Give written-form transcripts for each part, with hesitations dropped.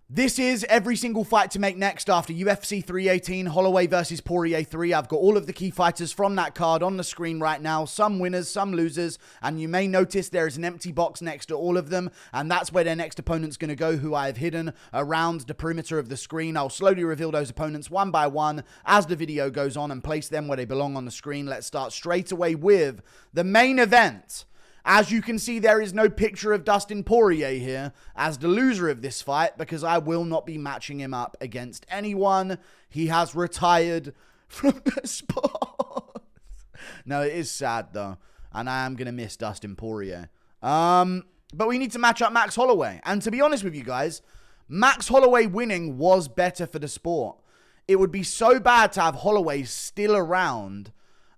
This is every single fight to make next after UFC 318, Holloway versus Poirier 3. I've got all of the key fighters from that card on the screen right now. Some winners, some losers, and you may notice there is an empty box next to all of them, and that's where their next opponent's going to go, who I have hidden around the perimeter of the screen. I'll slowly reveal those opponents one by one as the video goes on and place them where they belong on the screen. Let's start straight away with the main event. As you can see, there is no picture of Dustin Poirier here as the loser of this fight because I will not be matching him up against anyone. He has retired from the sport. No, it is sad though, and I am going to miss Dustin Poirier. But we need to match up Max Holloway. And to be honest with you guys, Max Holloway winning was better for the sport. It would be so bad to have Holloway still around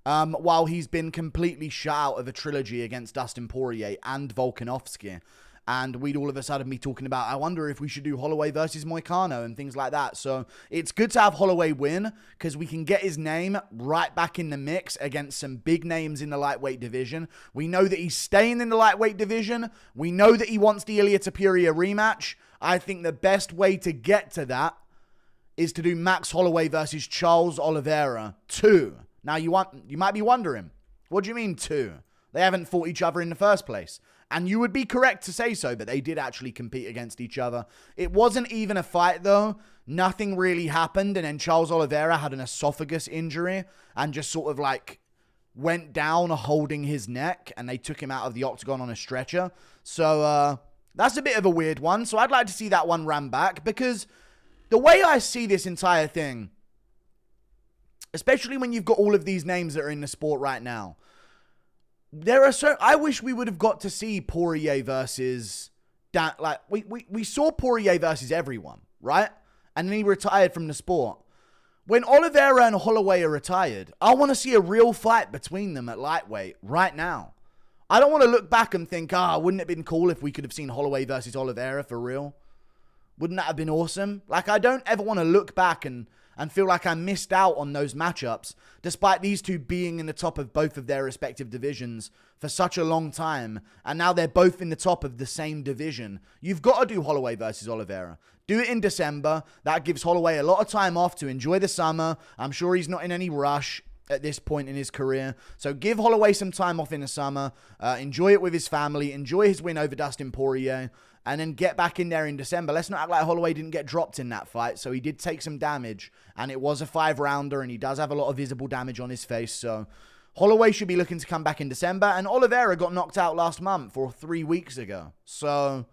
while he's been completely shut out of a trilogy against Dustin Poirier and Volkanovski. And we'd all of a sudden be talking about, I wonder if we should do Holloway versus Moicano and things like that. So it's good to have Holloway win because we can get his name right back in the mix against some big names in the lightweight division. We know that he's staying in the lightweight division. We know that he wants the Ilia Topuria rematch. I think the best way to get to that is to do Max Holloway versus Charles Oliveira 2. Now, you might be wondering, what do you mean 2? They haven't fought each other in the first place. And you would be correct to say so, but they did actually compete against each other. It wasn't even a fight, though. Nothing really happened, and then Charles Oliveira had an esophagus injury and just sort of like went down holding his neck, and they took him out of the octagon on a stretcher. So that's a bit of a weird one. So I'd like to see that one ran back, because the way I see this entire thing, especially when you've got all of these names that are in the sport right now, I wish we would have got to see Poirier versus we saw Poirier versus everyone, right? And then he retired from the sport. When Oliveira and Holloway are retired, I want to see a real fight between them at lightweight right now. I don't want to look back and think, wouldn't it have been cool if we could have seen Holloway versus Oliveira for real? Wouldn't that have been awesome? Like, I don't ever want to look back and feel like I missed out on those matchups, despite these two being in the top of both of their respective divisions for such a long time, and now they're both in the top of the same division. You've got to do Holloway versus Oliveira. Do it in December. That gives Holloway a lot of time off to enjoy the summer. I'm sure he's not in any rush at this point in his career. So give Holloway some time off in the summer. Enjoy it with his family. Enjoy his win over Dustin Poirier. And then get back in there in December. Let's not act like Holloway didn't get dropped in that fight. So he did take some damage. And it was a 5-rounder. And he does have a lot of visible damage on his face. So Holloway should be looking to come back in December. And Oliveira got knocked out last month or 3 weeks ago. So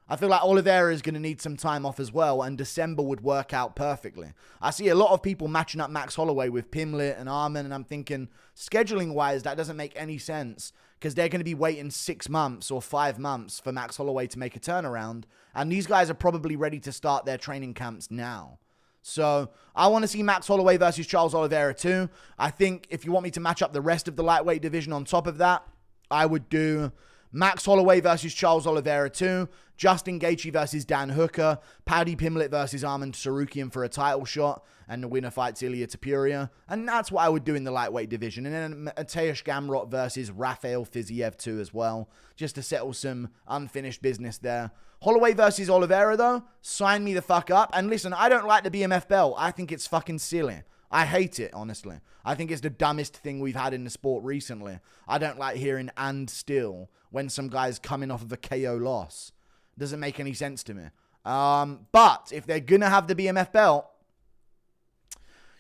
I feel like Oliveira is going to need some time off as well. And December would work out perfectly. I see a lot of people matching up Max Holloway with Pimlet and Arman. And I'm thinking, scheduling-wise, that doesn't make any sense, because they're going to be waiting 6 months or 5 months for Max Holloway to make a turnaround. And these guys are probably ready to start their training camps now. So I want to see Max Holloway versus Charles Oliveira too. I think if you want me to match up the rest of the lightweight division on top of that, I would do Max Holloway versus Charles Oliveira 2, Justin Gaethje versus Dan Hooker, Paddy Pimblett versus Arman Tsarukyan for a title shot, and the winner fights Ilia Topuria. And that's what I would do in the lightweight division. And then Mateusz Gamrot versus Rafael Fiziev 2 as well, just to settle some unfinished business there. Holloway versus Oliveira, though, sign me the fuck up. And listen, I don't like the BMF belt. I think it's fucking silly. I hate it, honestly. I think it's the dumbest thing we've had in the sport recently. I don't like hearing "and still" when some guy's coming off of a KO loss. Doesn't make any sense to me. But if they're going to have the BMF belt,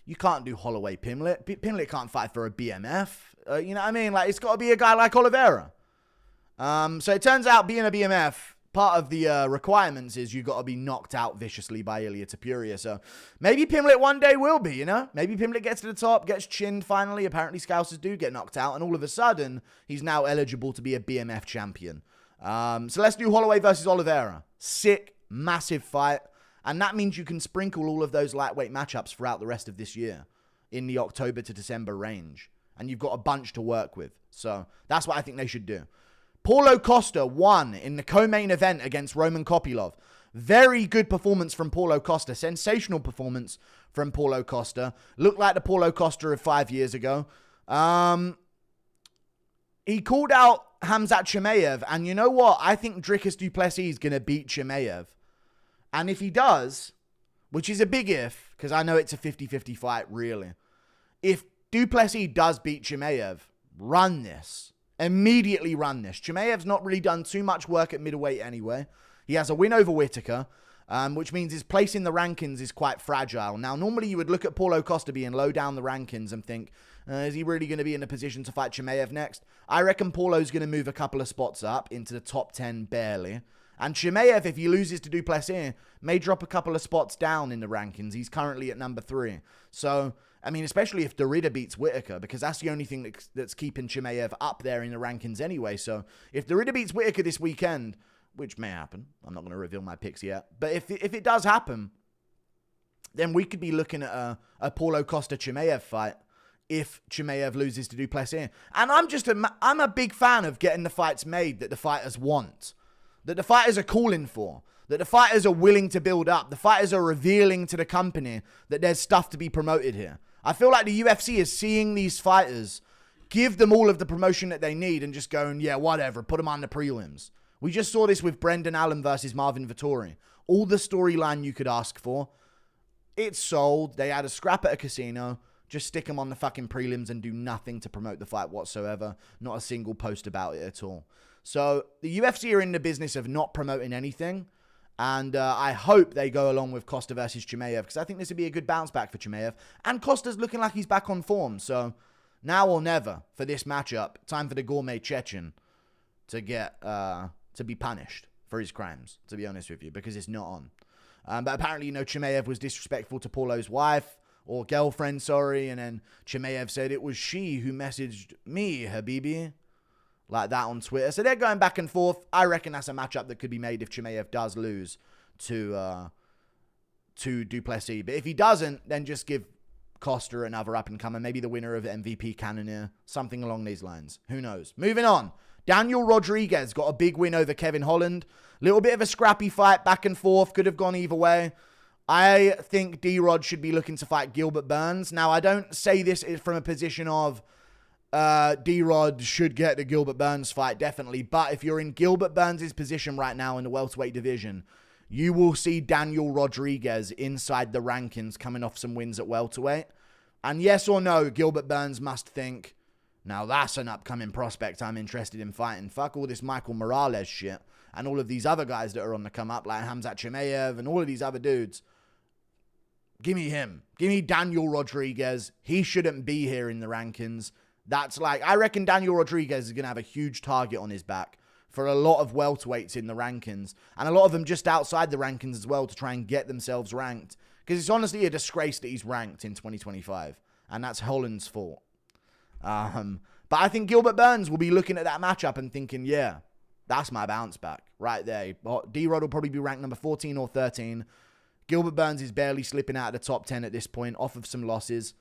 you can't do Holloway Pimlet. Pimlet can't fight for a BMF. You know what I mean? Like, it's got to be a guy like Oliveira. So it turns out being a BMF, part of the requirements is you got to be knocked out viciously by Ilia Topuria. So maybe Pimlet one day will be, you know? Maybe Pimlet gets to the top, gets chinned finally. Apparently Scousers do get knocked out. And all of a sudden, he's now eligible to be a BMF champion. So let's do Holloway versus Oliveira. Sick, massive fight. And that means you can sprinkle all of those lightweight matchups throughout the rest of this year in the October to December range. And you've got a bunch to work with. So that's what I think they should do. Paulo Costa won in the co-main event against Roman Kopylov. Very good performance from Paulo Costa. Sensational performance from Paulo Costa. Looked like the Paulo Costa of 5 years ago. He called out Khamzat Chimaev. And you know what? I think Dricus du Plessis is going to beat Chimaev. And if he does, which is a big if, because I know it's a 50-50 fight, really. If Duplessis does beat Chimaev, run this. Immediately run this. Chimaev's not really done too much work at middleweight anyway. He has a win over Whittaker, which means his place in the rankings is quite fragile. Now, normally you would look at Paulo Costa being low down the rankings and think, is he really going to be in a position to fight Chimaev next? I reckon Paulo's going to move a couple of spots up into the top 10 barely. And Chimaev, if he loses to Duplessis, may drop a couple of spots down in the rankings. He's currently at number 3. So, I mean, especially if Derrida beats Whittaker, because that's the only thing that's keeping Chimaev up there in the rankings anyway. So, if Derrida beats Whittaker this weekend, which may happen, I'm not going to reveal my picks yet, but if it does happen, then we could be looking at a Paulo Costa-Chimaev fight if Chimaev loses to Duplessis. And I'm a big fan of getting the fights made that the fighters want, that the fighters are calling for, that the fighters are willing to build up. The fighters are revealing to the company that there's stuff to be promoted here. I feel like the UFC is seeing these fighters, give them all of the promotion that they need and just going, yeah, whatever, put them on the prelims. We just saw this with Brendan Allen versus Marvin Vettori. All the storyline you could ask for. It's sold. They had a scrap at a casino. Just stick them on the fucking prelims and do nothing to promote the fight whatsoever. Not a single post about it at all. So the UFC are in the business of not promoting anything. And I hope they go along with Costa versus Chimaev, because I think this would be a good bounce back for Chimaev. And Costa's looking like he's back on form. So now or never for this matchup. Time for the gourmet Chechen to get to be punished for his crimes, to be honest with you, because it's not on. But apparently, Chimaev was disrespectful to Paulo's wife, or girlfriend, sorry. And then Chimaev said it was she who messaged me, Habibi. Like that on Twitter. So they're going back and forth. I reckon that's a matchup that could be made if Chimaev does lose to Duplessis. But if he doesn't, then just give Costa another up-and-comer. Maybe the winner of MVP Cannonier. Something along these lines. Who knows? Moving on. Daniel Rodriguez got a big win over Kevin Holland. Little bit of a scrappy fight, back and forth. Could have gone either way. I think D-Rod should be looking to fight Gilbert Burns. Now, I don't say this from a position of D-Rod should get the Gilbert Burns fight, definitely. But if you're in Gilbert Burns' position right now in the welterweight division, you will see Daniel Rodriguez inside the rankings coming off some wins at welterweight. And yes or no, Gilbert Burns must think, now that's an upcoming prospect I'm interested in fighting. Fuck all this Michael Morales shit and all of these other guys that are on the come up, like Hamzat Chimaev and all of these other dudes. Give me him. Give me Daniel Rodriguez. He shouldn't be here in the rankings. That's like, I reckon Daniel Rodriguez is going to have a huge target on his back for a lot of welterweights in the rankings. And a lot of them just outside the rankings as well to try and get themselves ranked. Because it's honestly a disgrace that he's ranked in 2025. And that's Holland's fault. But I think Gilbert Burns will be looking at that matchup and thinking, yeah, that's my bounce back right there. D-Rod will probably be ranked number 14 or 13. Gilbert Burns is barely slipping out of the top 10 at this point off of some losses.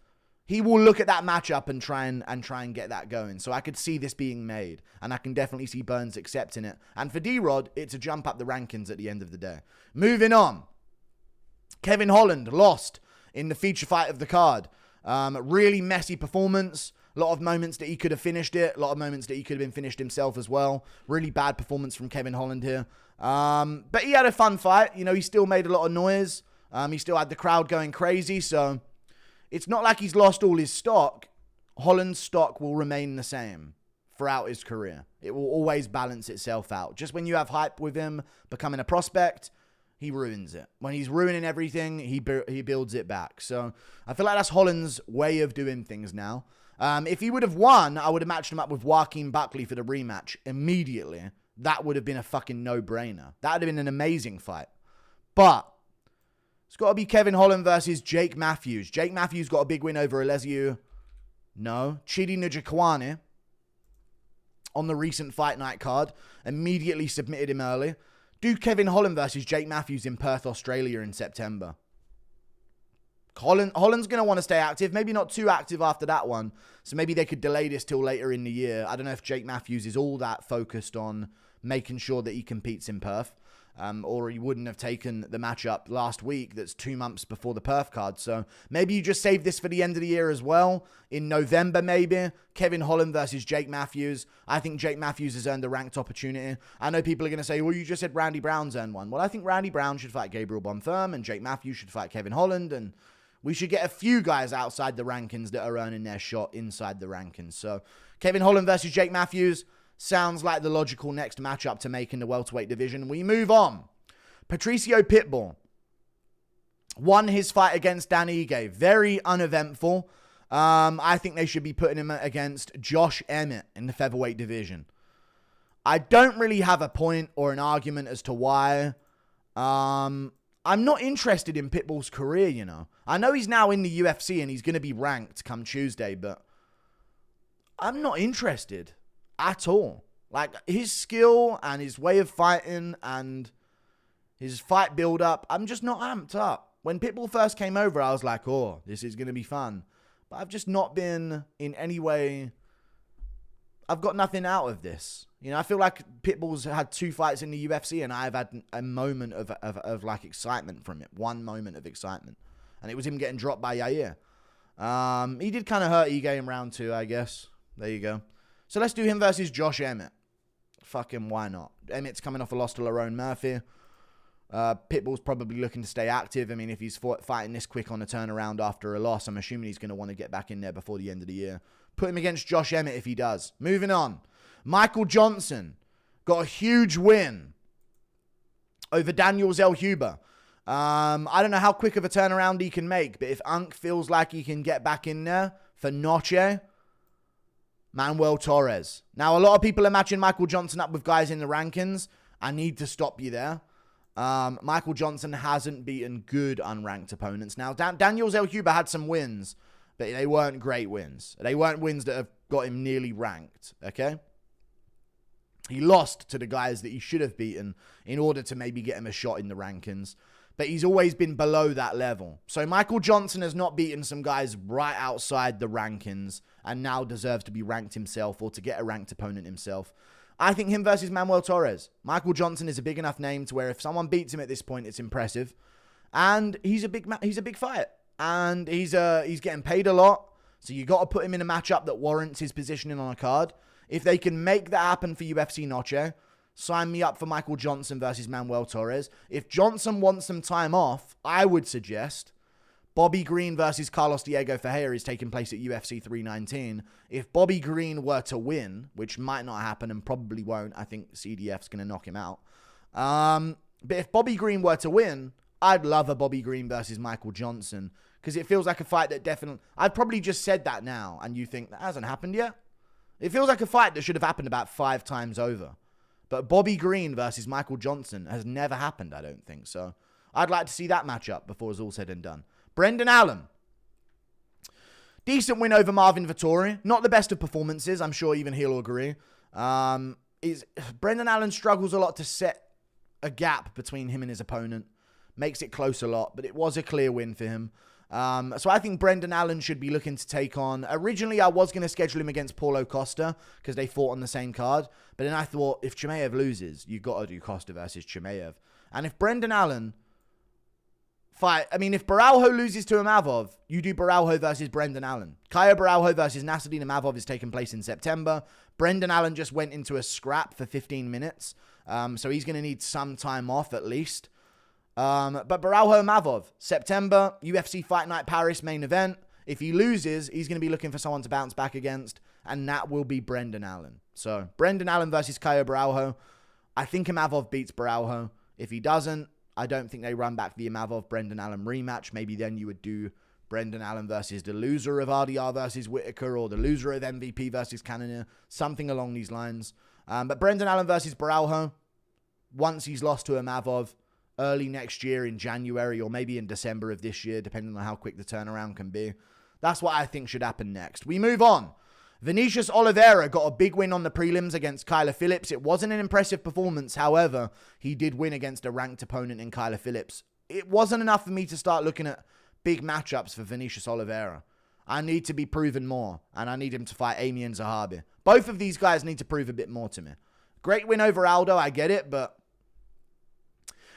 He will look at that matchup and try and get that going. So I could see this being made. And I can definitely see Burns accepting it. And for D-Rod, it's a jump up the rankings at the end of the day. Moving on. Kevin Holland lost in the feature fight of the card. Really messy performance. A lot of moments that he could have finished it. A lot of moments that he could have been finished himself as well. Really bad performance from Kevin Holland here. But he had a fun fight. He still made a lot of noise. He still had the crowd going crazy. So it's not like he's lost all his stock. Holland's stock will remain the same throughout his career. It will always balance itself out. Just when you have hype with him becoming a prospect, he ruins it. When he's ruining everything, he builds it back. So I feel like that's Holland's way of doing things now. If he would have won, I would have matched him up with Joaquin Buckley for the rematch immediately. That would have been a fucking no-brainer. That would have been an amazing fight. But it's got to be Kevin Holland versus Jake Matthews. Jake Matthews got a big win over Chidi Njokuani on the recent Fight Night card. Immediately submitted him early. Do Kevin Holland versus Jake Matthews in Perth, Australia in September. Holland's going to want to stay active. Maybe not too active after that one. So maybe they could delay this till later in the year. I don't know if Jake Matthews is all that focused on making sure that he competes in Perth. or he wouldn't have taken the matchup last week that's 2 months before the perf card. So maybe you just save this for the end of the year as well. In November, maybe. Kevin Holland versus Jake Matthews. I think Jake Matthews has earned a ranked opportunity. I know people are going to say, well, you just said Randy Brown's earned one. Well, I think Randy Brown should fight Gabriel Bonfirm, and Jake Matthews should fight Kevin Holland, and we should get a few guys outside the rankings that are earning their shot inside the rankings. So Kevin Holland versus Jake Matthews sounds like the logical next matchup to make in the welterweight division. We move on. Patricio Pitbull won his fight against Dan Ige. Very uneventful. I think they should be putting him against Josh Emmett in the featherweight division. I don't really have a point or an argument as to why. I'm not interested in Pitbull's career, you know. I know he's now in the UFC and he's going to be ranked come Tuesday, but I'm not interested at all. Like, his skill and his way of fighting and his fight build-up, I'm just not amped up. When Pitbull first came over, I was like, oh, this is going to be fun. But I've just not been in any way... I've got nothing out of this. You know, I feel like Pitbull's had 2 fights in the UFC and I've had a moment of like excitement from it. One moment of excitement. And it was him getting dropped by Yair. He did kind of hurt Ige in round 2, I guess. There you go. So let's do him versus Josh Emmett. Fucking why not? Emmett's coming off a loss to Lerone Murphy. Pitbull's probably looking to stay active. I mean, if he's fighting this quick on a turnaround after a loss, I'm assuming he's going to want to get back in there before the end of the year. Put him against Josh Emmett if he does. Moving on. Michael Johnson got a huge win over Daniel Zellhuber. I don't know how quick of a turnaround he can make, but if Unk feels like he can get back in there for Noche, Manuel Torres. Now, a lot of people are matching Michael Johnson up with guys in the rankings. I need to stop you there. Michael Johnson hasn't beaten good unranked opponents. Now, Daniel Zellhuber had some wins, but they weren't great wins. They weren't wins that have got him nearly ranked, okay? He lost to the guys that he should have beaten in order to maybe get him a shot in the rankings. But he's always been below that level. So Michael Johnson has not beaten some guys right outside the rankings and now deserves to be ranked himself or to get a ranked opponent himself. I think him versus Manuel Torres. Michael Johnson is a big enough name to where if someone beats him at this point, it's impressive. And he's a big fight. And he's getting paid a lot. So you got to put him in a matchup that warrants his positioning on a card. If they can make that happen for UFC Noche, sign me up for Michael Johnson versus Manuel Torres. If Johnson wants some time off, I would suggest Bobby Green versus Carlos Diego Ferreira is taking place at UFC 319. If Bobby Green were to win, which might not happen and probably won't, I think CDF's going to knock him out. But if Bobby Green were to win, I'd love a Bobby Green versus Michael Johnson because it feels like a fight that definitely... I've probably just said that now and you think that hasn't happened yet. It feels like a fight that should have happened about 5 times over. But Bobby Green versus Michael Johnson has never happened, I don't think. So I'd like to see that matchup before it's all said and done. Brendan Allen. Decent win over Marvin Vettori. Not the best of performances. I'm sure even he'll agree. Brendan Allen struggles a lot to set a gap between him and his opponent. Makes it close a lot, but it was a clear win for him. So I think Brendan Allen should be looking to take on... Originally, I was going to schedule him against Paulo Costa because they fought on the same card. But then I thought, if Chimaev loses, you got to do Costa versus Chimaev. And if Brendan Allen fight... I mean, if Baralho loses to Imavov, you do Baralho versus Brendan Allen. Caio Baralho versus Nasruddin Imavov is taking place in September. Brendan Allen just went into a scrap for 15 minutes. So he's going to need some time off at least. But Baralho Imavov, September, UFC Fight Night Paris main event. If he loses, he's going to be looking for someone to bounce back against, and that will be Brendan Allen. So, Brendan Allen versus Caio Baralho. I think Imavov beats Baralho. If he doesn't, I don't think they run back the Imavov-Brendan Allen rematch. Maybe then you would do Brendan Allen versus the loser of RDR versus Whitaker, or the loser of MVP versus Cannonier, something along these lines. But Brendan Allen versus Baralho, once he's lost to Imavov, early next year in January or maybe in December of this year, depending on how quick the turnaround can be. That's what I think should happen next. We move on. Vinicius Oliveira got a big win on the prelims against Kyler Phillips. It wasn't an impressive performance. However, he did win against a ranked opponent in Kyler Phillips. It wasn't enough for me to start looking at big matchups for Vinicius Oliveira. I need to be proven more, and I need him to fight Amian Zahabi. Both of these guys need to prove a bit more to me. Great win over Aldo, I get it, but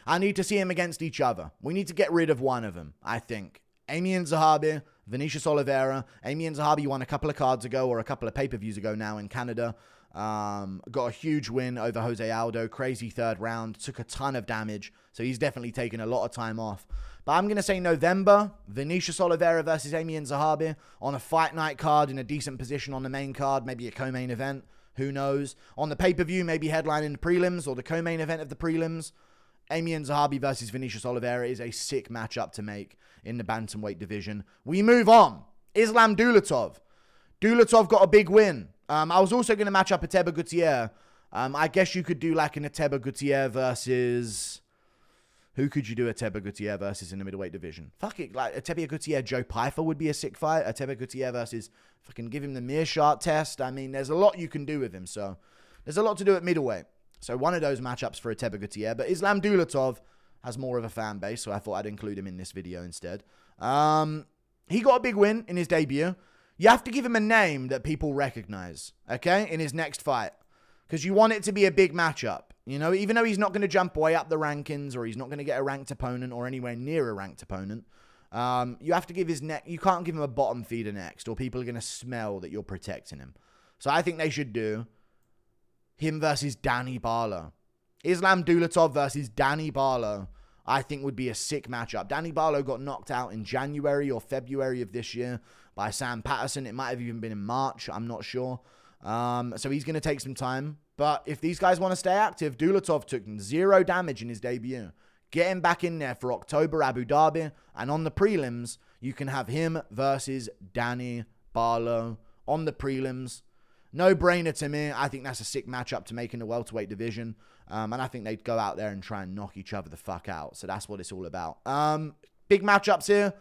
I need to see them against each other. We need to get rid of one of them, I think. Amian Zahabi, Vinicius Oliveira. Amian Zahabi won a couple of cards ago, or a couple of pay-per-views ago now in Canada. Got a huge win over Jose Aldo. Crazy third round. Took a ton of damage. So he's definitely taken a lot of time off. But I'm going to say November. Vinicius Oliveira versus Amian Zahabi on a fight night card in a decent position on the main card. Maybe a co-main event. Who knows? On the pay-per-view, maybe headlining the prelims or the co-main event of the prelims. Amian Zahabi versus Vinicius Oliveira is a sick matchup to make in the bantamweight division. We move on. Islam Dulatov. Dulatov got a big win. I was also going to match up Ateba Gutierrez. I guess you could do like an Ateba Gutierrez versus... Who could you do Ateba Gutierrez versus in the middleweight division? Fuck it, like Ateba Gutierrez, Joe Pyfer would be a sick fight. Ateba Gutierrez versus... Fucking give him the Meerschaert test. I mean, there's a lot you can do with him, so... There's a lot to do at middleweight. So one of those matchups for Ateba Gutierrez. But Islam Dulatov has more of a fan base, so I thought I'd include him in this video instead. He got a big win in his debut. You have to give him a name that people recognize, okay, in his next fight. Because you want it to be a big matchup. You know, even though he's not going to jump way up the rankings, or he's not going to get a ranked opponent or anywhere near a ranked opponent, you have to give his neck. You can't give him a bottom feeder next, or people are going to smell that you're protecting him. So I think they should do him versus Danny Barlow. Islam Dulatov versus Danny Barlow, I think would be a sick matchup. Danny Barlow got knocked out in January or February of this year by Sam Patterson. It might have even been in March. I'm not sure. So he's going to take some time. But if these guys want to stay active, Dulatov took 0 damage in his debut. Get him back in there for October Abu Dhabi. And on the prelims, you can have him versus Danny Barlow on the prelims. No brainer to me. I think that's a sick matchup to make in the welterweight division. And I think they'd go out there and try and knock each other the fuck out. So that's what it's all about. Big matchups here.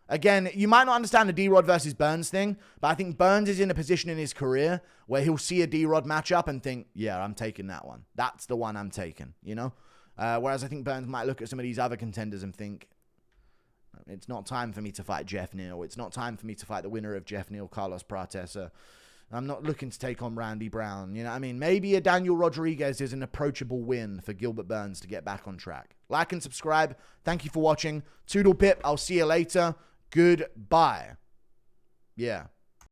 Again, you might not understand the D-Rod versus Burns thing, but I think Burns is in a position in his career where he'll see a D-Rod matchup and think, yeah, I'm taking that one. That's the one I'm taking, you know? Whereas I think Burns might look at some of these other contenders and think, it's not time for me to fight Jeff Neal. It's not time for me to fight the winner of Jeff Neal, Carlos Prates. I'm not looking to take on Randy Brown. You know what I mean? Maybe a Daniel Rodriguez is an approachable win for Gilbert Burns to get back on track. Like and subscribe. Thank you for watching. Toodle pip. I'll see you later. Goodbye. Yeah.